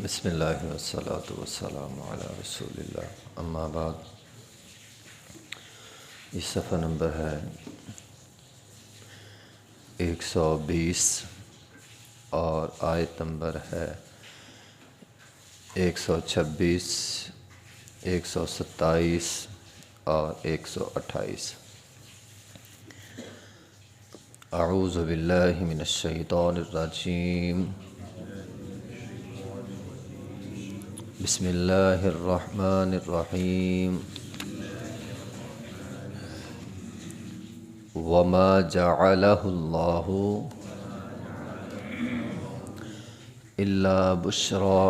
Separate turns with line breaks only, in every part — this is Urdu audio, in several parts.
بسم اللہ والصلاۃ والسلام علی رسول اللہ، اما بعد۔ یہ صفحہ نمبر ہے 120 اور آیت نمبر ہے 126، 127 اور 128۔ اعوذ باللہ من الشیطان الرجیم، بسم اللہ الرحمن الرحیم۔ وما جعلہ اللہ الا بشرى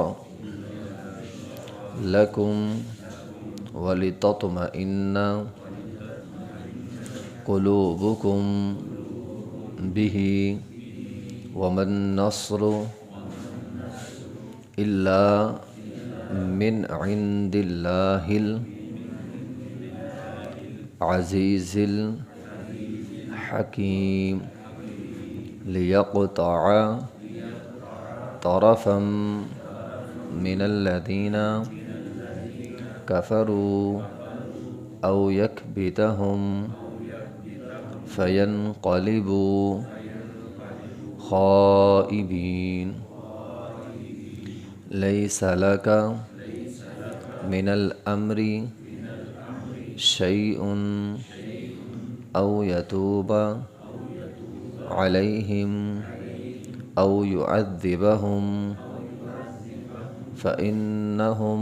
لکم ولتطمئن قلوبکم بہ وما النصر الا من عند اللہ العزیز الحکیم لیقطع طرفا من الذین کفروا او یکبتہم فینقلبوا خائبین لیس لک من الامر شیء او یتوب علیہم او یعذبہم فإنہم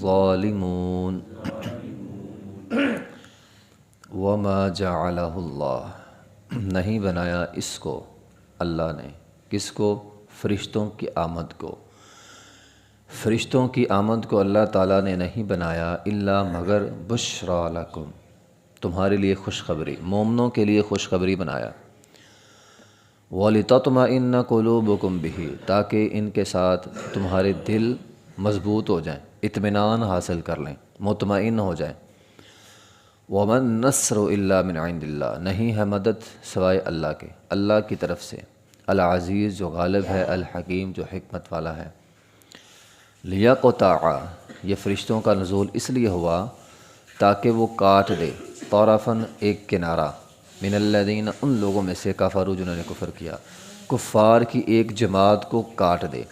ظالمون۔ وما جعلہ اللہ، نہیں بنایا اس کو اللہ نے، کس کو؟ فرشتوں کی آمد کو۔ فرشتوں کی آمد کو اللہ تعالیٰ نے نہیں بنایا الا مگر بشرا لکم، تمہارے لیے خوشخبری، مومنوں کے لیے خوشخبری بنایا۔ وَلِتَطْمَئِنَّ قُلُوبُكُمْ بِهِ، تاکہ ان کے ساتھ تمہارے دل مضبوط ہو جائیں، اطمینان حاصل کر لیں، مطمئن ہو جائیں۔ وَمَا النَّصْرُ إِلَّا مِنْ عِنْدِ اللَّهِ، نہیں ہے مدد سوائے اللہ کے، اللہ کی طرف سے، العزیز جو غالب ہے، الحکیم جو حکمت والا ہے۔ لیقطع، یہ فرشتوں کا نزول اس لیے ہوا تاکہ وہ کاٹ دے، طرفاً ایک کنارہ، من الذین، ان لوگوں میں سے، کفروا جنہوں نے کفر کیا، کفار کی ایک جماعت کو کاٹ دے،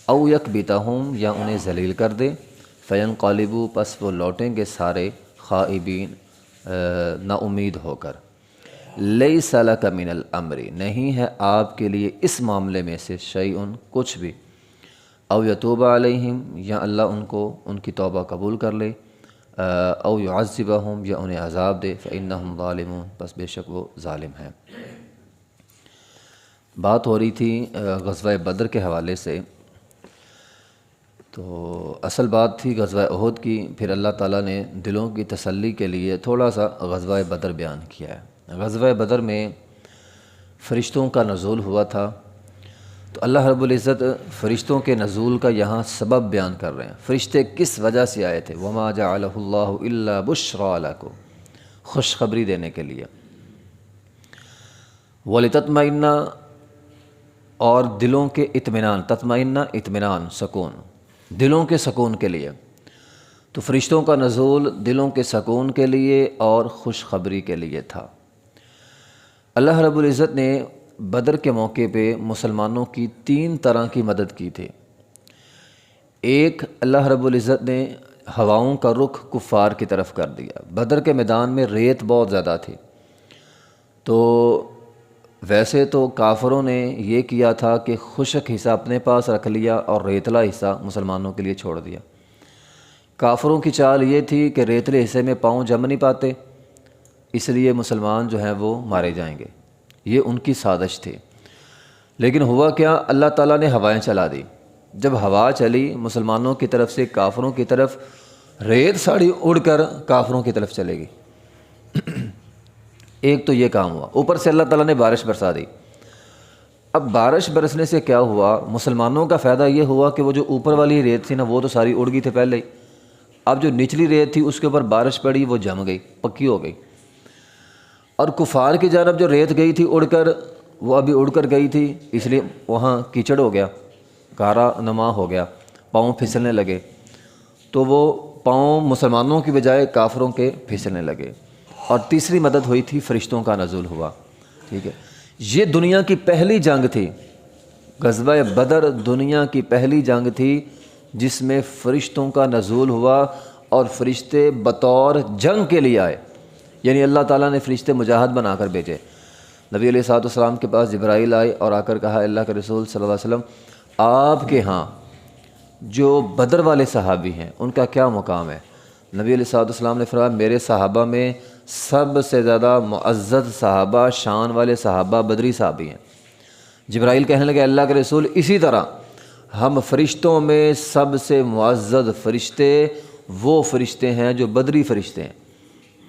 او یکبتہم، یا انہیں ذلیل کر دے، فینقلبوا، پس وہ لوٹیں گے سارے، خائبین، نا امید ہو کر۔ لیس لک من الامر، نہیں ہے آپ کے لیے اس معاملے میں سے، شیء، کچھ بھی، او یتوب علیہم، یا اللہ ان کو ان کی توبہ قبول کر لے، او یعذبہم، یا انہیں عذاب دے، فإنہم ظالمون، بس بے شک وہ ظالم ہیں۔ بات ہو رہی تھی غزوہ بدر کے حوالے سے، تو اصل بات تھی غزوہ احد کی، پھر اللہ تعالیٰ نے دلوں کی تسلی کے لیے تھوڑا سا غزوہ بدر بیان کیا ہے۔ غزوہ بدر میں فرشتوں کا نزول ہوا تھا، تو اللہ رب العزت فرشتوں کے نزول کا یہاں سبب بیان کر رہے ہیں، فرشتے کس وجہ سے آئے تھے۔ وما جعلہ اللہ الا بشرى لکم، خوشخبری دینے کے لیے۔ ولتطمئن، اور دلوں کے اطمینان، تطمئن اطمینان، سکون، دلوں کے سکون کے لیے۔ تو فرشتوں کا نزول دلوں کے سکون کے لیے اور خوشخبری کے لیے تھا۔ اللہ رب العزت نے بدر کے موقع پہ مسلمانوں کی 3 طرح کی مدد کی تھی۔ ایک، اللہ رب العزت نے ہواؤں کا رخ کفار کی طرف کر دیا۔ بدر کے میدان میں ریت بہت زیادہ تھی، تو ویسے تو کافروں نے یہ کیا تھا کہ خشک حصہ اپنے پاس رکھ لیا اور ریتلا حصہ مسلمانوں کے لیے چھوڑ دیا۔ کافروں کی چال یہ تھی کہ ریتلے حصے میں پاؤں جم نہیں پاتے، اس لیے مسلمان جو ہیں وہ مارے جائیں گے، یہ ان کی سازش تھی۔ لیکن ہوا کیا، اللہ تعالیٰ نے ہوائیں چلا دی۔ جب ہوا چلی مسلمانوں کی طرف سے کافروں کی طرف، ریت ساڑی اڑ کر کافروں کی طرف چلے گی۔ ایک تو یہ کام ہوا، اوپر سے اللہ تعالیٰ نے بارش برسا دی۔ اب بارش برسنے سے کیا ہوا، مسلمانوں کا فائدہ یہ ہوا کہ وہ جو اوپر والی ریت تھی نا، وہ تو ساری اڑ گئی تھی پہلے ہی، اب جو نچلی ریت تھی اس کے اوپر بارش پڑی، وہ جم گئی، پکی ہو گئی۔ اور کفار کی جانب جو ریت گئی تھی اڑ کر، وہ ابھی اڑ کر گئی تھی، اس لیے وہاں کیچڑ ہو گیا، کارا نما ہو گیا، پاؤں پھسلنے لگے، تو وہ پاؤں مسلمانوں کی بجائے کافروں کے پھسلنے لگے۔ اور تیسری مدد ہوئی تھی، فرشتوں کا نزول ہوا، ٹھیک ہے۔ یہ دنیا کی پہلی جنگ تھی، غزوہ بدر دنیا کی پہلی جنگ تھی جس میں فرشتوں کا نزول ہوا، اور فرشتے بطور جنگ کے لیے آئے، یعنی اللہ تعالیٰ نے فرشتے مجاہد بنا کر بھیجے۔ نبی علیہ السلام کے پاس جبرائیل آئے اور آ کر کہا، اللہ کے رسول صلی اللہ علیہ وسلم، آپ کے ہاں جو بدر والے صحابی ہیں ان کا کیا مقام ہے؟ نبی علیہ السلام نے فرمایا، میرے صحابہ میں سب سے زیادہ معزز صحابہ، شان والے صحابہ بدری صحابی ہیں۔ جبرائیل کہنے لگے، اللہ کے رسول، اسی طرح ہم فرشتوں میں سب سے معزز فرشتے وہ فرشتے ہیں جو بدری فرشتے ہیں،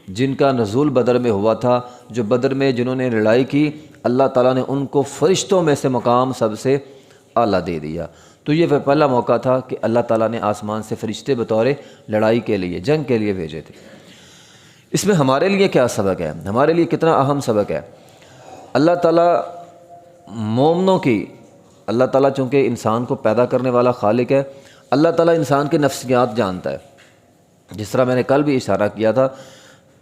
جن کا نزول بدر میں ہوا تھا، جو بدر میں جنہوں نے لڑائی کی، اللہ تعالیٰ نے ان کو فرشتوں میں سے مقام سب سے اعلیٰ دے دیا۔ تو یہ پہلا موقع تھا کہ اللہ تعالیٰ نے آسمان سے فرشتے بطور لڑائی کے لیے، جنگ کے لیے بھیجے تھے۔ اس میں ہمارے لیے کیا سبق ہے؟ ہمارے لیے کتنا اہم سبق ہے؟ اللہ تعالیٰ مومنوں کی، اللہ تعالیٰ چونکہ انسان کو پیدا کرنے والا خالق ہے، اللہ تعالیٰ انسان کے نفسیات جانتا ہے۔ جس طرح میں نے کل بھی اشارہ کیا تھا،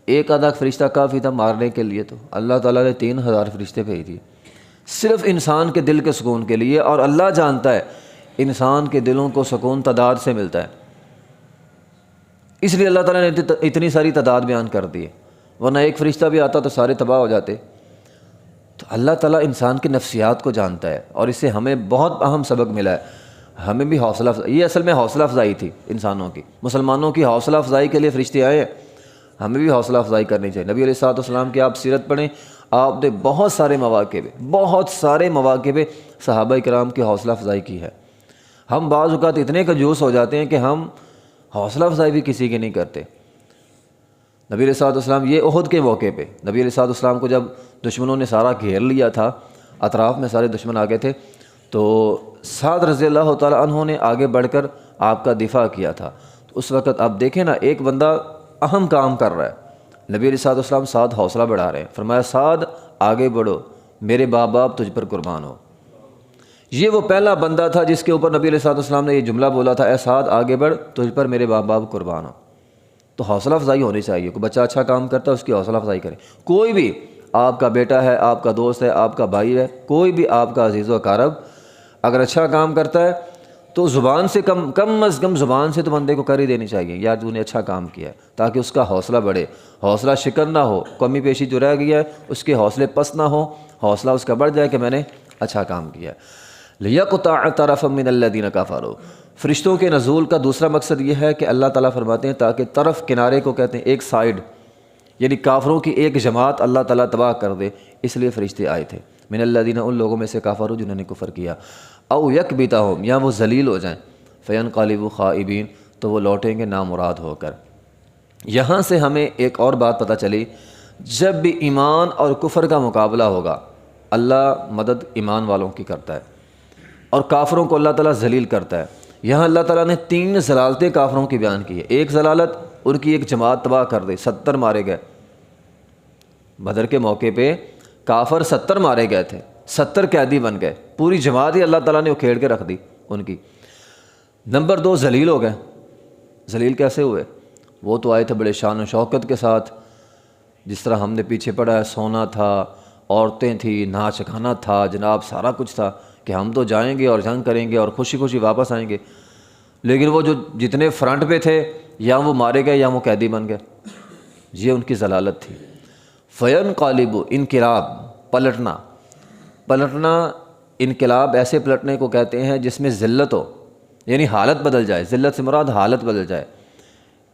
ایک آدھا فرشتہ کافی تھا مارنے کے لیے، تو اللہ تعالیٰ نے 3000 فرشتے بھیج دیے صرف انسان کے دل کے سکون کے لیے، اور اللہ جانتا ہے انسان کے دلوں کو سکون تعداد سے ملتا ہے، اس لیے اللہ تعالیٰ نے اتنی ساری تعداد بیان کر دی ہے، ورنہ ایک فرشتہ بھی آتا تو سارے تباہ ہو جاتے۔ تو اللہ تعالیٰ انسان کی نفسیات کو جانتا ہے، اور اس سے ہمیں بہت اہم سبق ملا ہے۔ ہمیں بھی حوصلہ افزائی، یہ اصل میں حوصلہ افزائی تھی انسانوں کی، مسلمانوں کی حوصلہ افزائی کے لیے فرشتے آئے ہیں، ہمیں بھی حوصلہ افزائی کرنی چاہیے۔ نبی علیہ السلام کی آپ سیرت پڑھیں، آپ نے بہت سارے مواقع پہ صحابہ کرام کی حوصلہ افزائی کی ہے۔ ہم بعض اوقات اتنے کنجوس ہو جاتے ہیں کہ ہم حوصلہ افزائی بھی کسی کی نہیں کرتے۔ نبی علیہ السلام یہ احد کے موقع پہ، نبی علیہ السلام کو جب دشمنوں نے سارا گھیر لیا تھا، اطراف میں سارے دشمن آ گئے تھے، تو سعد رضی اللہ تعالیٰ عنہ نے آگے بڑھ کر آپ کا دفاع کیا تھا۔ تو اس وقت آپ دیکھیں نا، ایک بندہ اہم کام کر رہا ہے، نبی علیہ السلام سعد حوصلہ بڑھا رہے ہیں، فرمایا سعد آگے بڑھو، میرے باپ باپ تجھ پر قربان ہو۔ یہ وہ پہلا بندہ تھا جس کے اوپر نبی علیہ السلام نے یہ جملہ بولا تھا، اے سعد آگے بڑھ، تجھ پر میرے باپ باپ قربان ہو۔ تو حوصلہ افزائی ہونی چاہیے، کوئی بچہ اچھا کام کرتا ہے اس کی حوصلہ افزائی کرے، کوئی بھی آپ کا بیٹا ہے، آپ کا دوست ہے، آپ کا بھائی ہے، کوئی بھی آپ کا عزیز و اقارب اگر اچھا کام کرتا ہے تو زبان سے کم از کم زبان سے تو بندے کو کر ہی دینی چاہیے، یار تو نے اچھا کام کیا ہے، تاکہ اس کا حوصلہ بڑھے، حوصلہ شکن نہ ہو، کمی پیشی جو رہ گیا ہے اس کے حوصلے پست نہ ہو، حوصلہ اس کا بڑھ جائے کہ میں نے اچھا کام کیا ہے۔ لِيَقْطَعَ طَرَفًا مِّنَ الَّذِينَ كَفَرُوا، فرشتوں کے نزول کا دوسرا مقصد یہ ہے کہ اللہ تعالیٰ فرماتے ہیں تاکہ طرف، کنارے کو کہتے ہیں، ایک سائیڈ، یعنی کافروں کی ایک جماعت اللہ تعالیٰ تباہ کر دے، اس لیے فرشتے آئے تھے۔ من الذین، ان لوگوں میں سے کافروا جنہوں نے کفر کیا، او یکبتہم، یا وہ ذلیل ہو جائیں، فینقلبوا خائبین، تو وہ لوٹیں گے نامراد ہو کر۔ یہاں سے ہمیں ایک اور بات پتہ چلی، جب بھی ایمان اور کفر کا مقابلہ ہوگا، اللہ مدد ایمان والوں کی کرتا ہے اور کافروں کو اللہ تعالیٰ ذلیل کرتا ہے۔ یہاں اللہ تعالیٰ نے 3 ضلالتیں کافروں کی بیان کی ہے۔ ایک ضلالت، ان کی ایک جماعت تباہ کر دی، 70 مارے گئے بدر کے موقع پہ، کافر 70 مارے گئے تھے، 70 قیدی بن گئے، پوری جماعت ہی اللہ تعالیٰ نے اکھیڑ کے رکھ دی ان کی۔ نمبر 2، ذلیل ہو گئے۔ ذلیل کیسے ہوئے؟ وہ تو آئے تھے بڑے شان و شوکت کے ساتھ، جس طرح ہم نے پیچھے پڑھا ہے، سونا تھا، عورتیں تھیں، ناچ گانا تھا، جناب سارا کچھ تھا کہ ہم تو جائیں گے اور جنگ کریں گے اور خوشی خوشی واپس آئیں گے۔ لیکن وہ جو جتنے فرنٹ پہ تھے، یا وہ مارے گئے یا وہ قیدی بن گئے، یہ ان کی ضلالت تھی۔ فینقلبوا، انقلاب، پلٹنا، انقلاب ایسے پلٹنے کو کہتے ہیں جس میں ذلت ہو، یعنی حالت بدل جائے، ذلت سے مراد حالت بدل جائے۔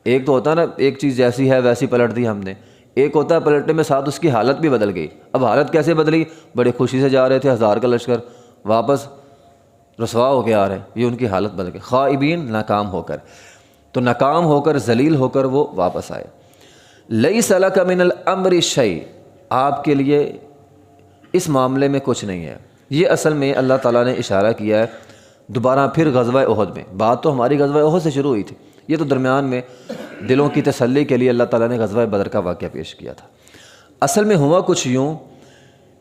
ایک تو ہوتا ہے نا، ایک چیز جیسی ہے ویسی پلٹ دی ہم نے، ایک ہوتا ہے پلٹنے میں ساتھ اس کی حالت بھی بدل گئی۔ اب حالت کیسے بدلی؟ بڑے خوشی سے جا رہے تھے 1000 کا لشکر، واپس رسوا ہو کے آ رہے ہیں، یہ ان کی حالت بدل گئی۔ خائبین، ناکام ہو کر، تو ناکام ہو کر، ذلیل ہو کر وہ واپس آئے۔ لیس لک من الامر شیء، آپ کے لیے اس معاملے میں کچھ نہیں ہے۔ یہ اصل میں اللہ تعالیٰ نے اشارہ کیا ہے دوبارہ پھر غزوہ احد میں۔ بات تو ہماری غزوہ احد سے شروع ہوئی تھی، یہ تو درمیان میں دلوں کی تسلی کے لیے اللہ تعالیٰ نے غزوہ بدر کا واقعہ پیش کیا تھا۔ اصل میں ہوا کچھ یوں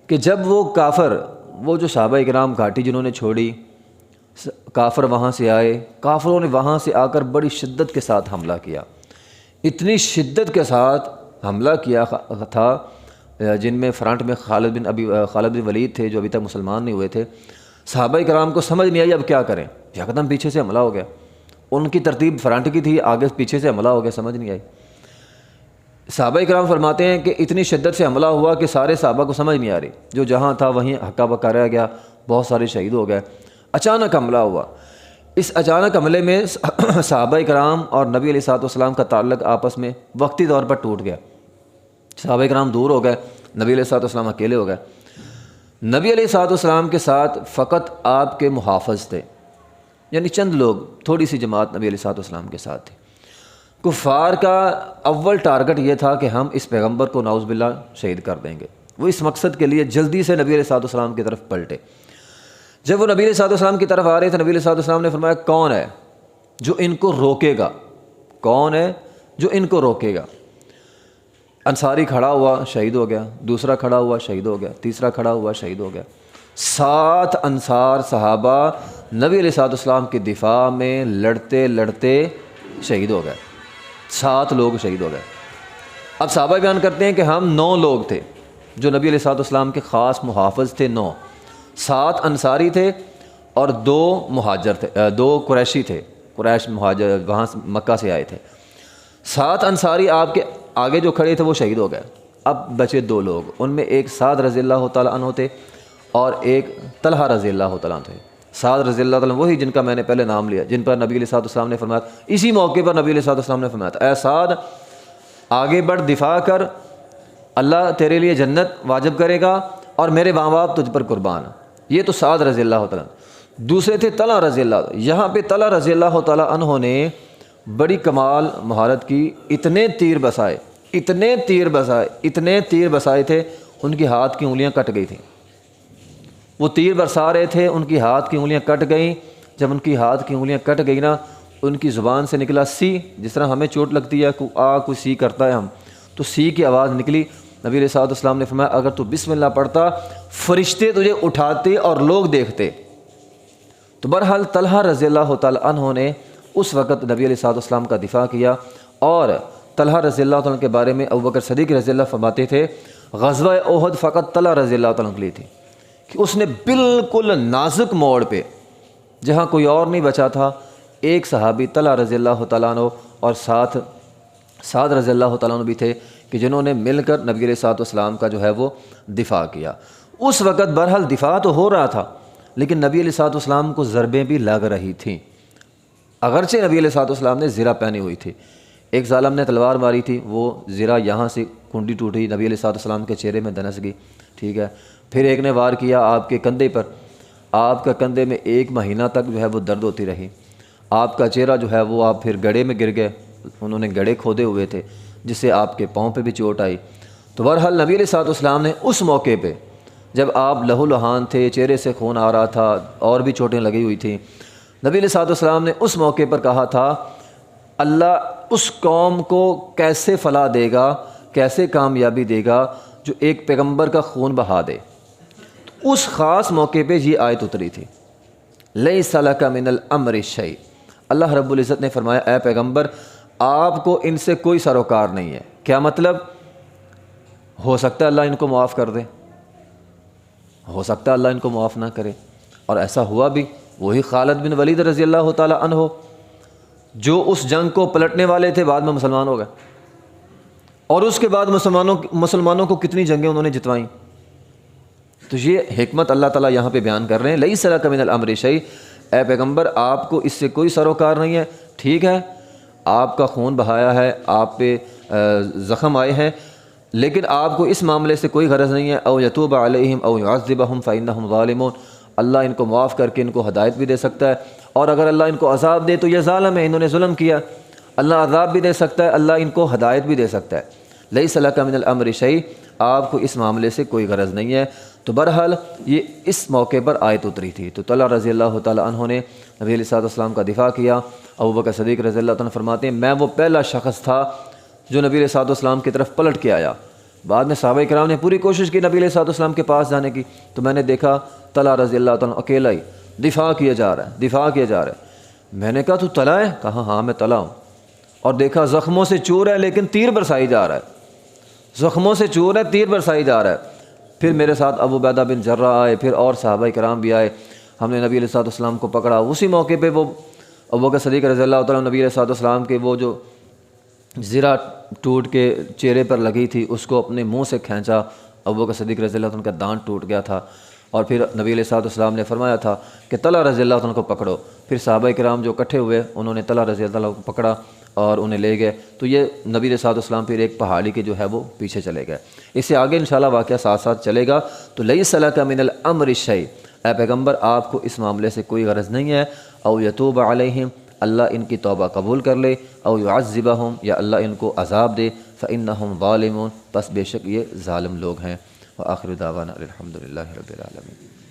کہ جب وہ کافر، وہ جو صحابہ کرام گھاٹی جنہوں نے چھوڑی، کافر وہاں سے آئے، کافروں نے وہاں سے آ کر بڑی شدت کے ساتھ حملہ کیا، اتنی شدت کے ساتھ حملہ کیا تھا، جن میں فرنٹ میں خالد بن ولید تھے جو ابھی تک مسلمان نہیں ہوئے تھے۔ صحابہ کرام کو سمجھ نہیں آئی اب کیا کریں، یکدم پیچھے سے حملہ ہو گیا، ان کی ترتیب فرنٹ کی تھی، آگے پیچھے سے حملہ ہو گیا، سمجھ نہیں آئی۔ صحابہ کرام فرماتے ہیں کہ اتنی شدت سے حملہ ہوا کہ سارے صحابہ کو سمجھ نہیں آ رہی، جو جہاں تھا وہیں ہکا بکا رہ گیا، بہت سارے شہید ہو گئے۔ اچانک حملہ ہوا، اس اچانک حملے میں صحابہ کرام اور نبی علیہ الصلوۃ والسلام کا تعلق آپس میں وقتی طور پر ٹوٹ گیا۔ صحابہ کرام دور ہو گئے، نبی علیہ الصلوۃ والسلام اکیلے ہو گئے۔ نبی علیہ الصلوۃ والسلام کے ساتھ فقط آپ کے محافظ تھے، یعنی چند لوگ، تھوڑی سی جماعت نبی علیہ الصلوۃ والسلام کے ساتھ تھی۔ کفار کا اول ٹارگٹ یہ تھا کہ ہم اس پیغمبر کو نعوذ باللہ شہید کر دیں گے، وہ اس مقصد کے لیے جلدی سے نبی علیہ الصلوۃ والسلام کی طرف پلٹے۔ جب وہ نبی علیہ الصلوۃ والسلام کی طرف آ رہے تھے، نبی علیہ الصلوۃ والسلام نے فرمایا کون ہے جو ان کو روکے گا، کون ہے جو ان کو روکے گا؟ انصاری کھڑا ہوا، شہید ہو گیا، دوسرا کھڑا ہوا، شہید ہو گیا، تیسرا کھڑا ہوا، شہید ہو گیا۔ 7 انصار صحابہ نبی علیہ الصلوۃ والسلام کی دفاع میں لڑتے لڑتے شہید ہو گئے، 7 لوگ شہید ہو گئے۔ اب صحابہ بیان کرتے ہیں کہ ہم 9 لوگ تھے جو نبی علیہ الصلوۃ والسلام کے خاص محافظ تھے، 9، 7 انصاری تھے اور 2 مہاجر تھے، 2 قریشی تھے، قریش مہاجر وہاں سے مکہ سے آئے تھے۔ 7 انصاری آپ کے آگے جو کھڑے تھے وہ شہید ہو گئے۔ اب بچے 2 لوگ، ان میں ایک سعد رضی اللہ تعالیٰ عنہ تھے اور ایک طلحہ رضی اللہ تعالیٰ عنہ تھے۔ سعد رضی اللہ تعالیٰ وہی جن کا میں نے پہلے نام لیا، جن پر نبی علیہ الصلوۃ والسلام نے فرمایا، اسی موقع پر نبی علیہ الصلوۃ والسلام نے فرمایا تھا، اے سعد آگے بڑھ، دفاع کر، اللہ تیرے لیے جنت واجب کرے گا اور میرے ماں باپ تجھ پر قربان۔ یہ تو سعد رضی اللہ تعالیٰ عنہ۔ دوسرے تھے طلحہ رضی اللہ، یہاں پہ طلحہ رضی اللہ تعالیٰ عنہ نے بڑی کمال مہارت کی، اتنے تیر بسائے، اتنے تیر بسائے تھے، ان کی ہاتھ کی انگلیاں کٹ گئی تھیں۔ وہ تیر برسا رہے تھے، ان کی ہاتھ کی انگلیاں کٹ گئیں۔ جب ان کی ہاتھ کی انگلیاں کٹ گئی نا، ان کی زبان سے نکلا سی، جس طرح ہمیں چوٹ لگتی ہے، کوئی سی کرتا ہے ہم، تو سی کی آواز نکلی۔ نبی علیہ الصلوۃ والسلام نے فرمایا اگر تو بسم اللہ پڑھتا، فرشتے تجھے اٹھاتے اور لوگ دیکھتے۔ تو بہرحال طلحہ رضی اللہ تعالیٰ عنہ نے اس وقت نبی علیہ الصلوۃ والسلام کا دفاع کیا، اور طلحہ رضی اللہ تعالیٰ کے بارے میں ابوبکر صدیق رضی اللہ فرماتے تھے غزوہ احد فقط طلحہ رضی اللہ تعالیٰ کے لیے تھی، کہ اس نے بالکل نازک موڑ پہ، جہاں کوئی اور نہیں بچا تھا، ایک صحابی طلحہ رضی اللہ تعالیٰ عنہ اور ساتھ سعد رضی اللہ تعالیٰ عنہ بھی تھے کہ جنہوں نے مل کر نبی علیہ الصلوۃ والسلام کا جو ہے وہ دفاع کیا۔ اس وقت بہرحال دفاع تو ہو رہا تھا، لیکن نبی علیہ الصلوۃ والسلام کو ضربیں بھی لگ رہی تھیں، اگرچہ نبی علیہ الصلوۃ والسلام نے زرہ پہنی ہوئی تھی۔ ایک ظالم نے تلوار ماری تھی، وہ زرہ یہاں سے کنڈی ٹوٹی، نبی علیہ الصلوۃ والسلام کے چہرے میں دنس گئی، ٹھیک ہے۔ پھر ایک نے وار کیا آپ کے کندھے پر، آپ کا کندھے میں 1 مہینہ تک جو ہے وہ درد ہوتی رہی، آپ کا چہرہ جو ہے وہ آپ پھر گڑھے میں گر گئے، انہوں نے گڑھے کھودے ہوئے تھے جس سے آپ کے پاؤں پہ بھی چوٹ آئی۔ تو بہرحال نبی علیہ الصلوۃ والسلام نے اس موقع پہ، جب آپ لہو لہان تھے، چہرے سے خون آ رہا تھا اور بھی چوٹیں لگی ہوئی تھیں، نبی علیہ الصلوۃ والسلام نے اس موقع پر کہا تھا اللہ اس قوم کو کیسے فلاح دے گا، کیسے کامیابی دے گا جو ایک پیغمبر کا خون بہا دے۔ تو اس خاص موقع پہ یہ آیت اتری تھی، لیس لک من الامر شیء۔ اللہ رب العزت نے فرمایا اے پیغمبر آپ کو ان سے کوئی سروکار نہیں ہے۔ کیا مطلب؟ ہو سکتا ہے اللہ ان کو معاف کر دے، ہو سکتا ہے اللہ ان کو معاف نہ کرے، اور ایسا ہوا بھی۔ وہی خالد بن ولید رضی اللہ تعالی عنہ جو اس جنگ کو پلٹنے والے تھے، بعد میں مسلمان ہو گئے، اور اس کے بعد مسلمانوں کو کتنی جنگیں انہوں نے جتوائیں۔ تو یہ حکمت اللہ تعالیٰ یہاں پہ بیان کر رہے ہیں، لیس لک من الامر شیء، اے پیغمبر آپ کو اس سے کوئی سروکار نہیں ہے۔ ٹھیک ہے آپ کا خون بہایا ہے، آپ پہ زخم آئے ہیں، لیکن آپ کو اس معاملے سے کوئی غرض نہیں ہے۔ او یتوب علیہم او یعذبہم فانہم ظالمون، اللہ ان کو معاف کر کے ان کو ہدایت بھی دے سکتا ہے، اور اگر اللہ ان کو عذاب دے تو یہ ظالم ہے، انہوں نے ظلم کیا، اللہ عذاب بھی دے سکتا ہے، اللہ ان کو ہدایت بھی دے سکتا ہے۔ لیس لک من الامر شیء، آپ کو اس معاملے سے کوئی غرض نہیں ہے۔ تو بہرحال یہ اس موقع پر آیت اتری تھی۔ تو طلحہ رضی اللہ تعالیٰ عنہ نے نبی علیہ الصلوۃ والسلام کا دفاع کیا۔ ابوبکر صدیق رضی اللہ تعالیٰ عنہ فرماتے ہیں میں وہ پہلا شخص تھا جو نبی علیہ الصلوۃ والسلام کی طرف پلٹ کے آیا۔ بعد میں صحابہ کرام نے پوری کوشش کی نبی علیہ الصلوۃ والسلام کے پاس جانے کی، تو میں نے دیکھا طلحہ رضی اللہ تعالیٰ عنہ اکیلا ہی دفاع کیا جا رہا ہے، دفاع کیا جا رہا ہے۔ میں نے کہا تو تلا ہے؟ کہا ہاں میں تلا ہوں، اور دیکھا زخموں سے چور ہے لیکن تیر برسائی جا رہا ہے، زخموں سے چور ہے، تیر برسائی جا رہا ہے۔ پھر میرے ساتھ ابو عبیدہ بن جرہ آئے، پھر اور صحابہ کرام بھی آئے، ہم نے نبی علیہ الصلوۃ والسلام کو پکڑا۔ اسی موقع پہ وہ ابوبکر صدیق رضی اللہ تعالیٰ نبی علیہ الصلوۃ والسلام کے وہ جو زرہ ٹوٹ کے چہرے پر لگی تھی اس کو اپنے منہ سے کھینچا، ابوبکر صدیق رضی اللہ عنہ کا دانت ٹوٹ گیا تھا، اور پھر نبی علیہ الصلوۃ والسلام نے فرمایا تھا کہ طلحہ رضی اللہ عنہ کو پکڑو۔ پھر صحابہ کرام جو اکٹھے ہوئے انہوں نے طلحہ رضی اللہ عنہ کو پکڑا اور انہیں لے گئے۔ تو یہ نبی علیہ الصلوۃ والسلام پھر ایک پہاڑی کے جو ہے وہ پیچھے چلے گئے۔ اس سے آگے انشاءاللہ واقعہ ساتھ ساتھ چلے گا۔ تو لیس لک من الامر شیء، اے پیغمبر آپ کو اس معاملے سے کوئی غرض نہیں ہے، او یتوب علیہم، اللہ ان کی توبہ قبول کر لے، او یعذبہم، یا اللہ ان کو عذاب دے، فانہم ظالمون، پس بے شک یہ ظالم لوگ ہیں۔ وآخر دعوانا الحمد للہ رب العالمین۔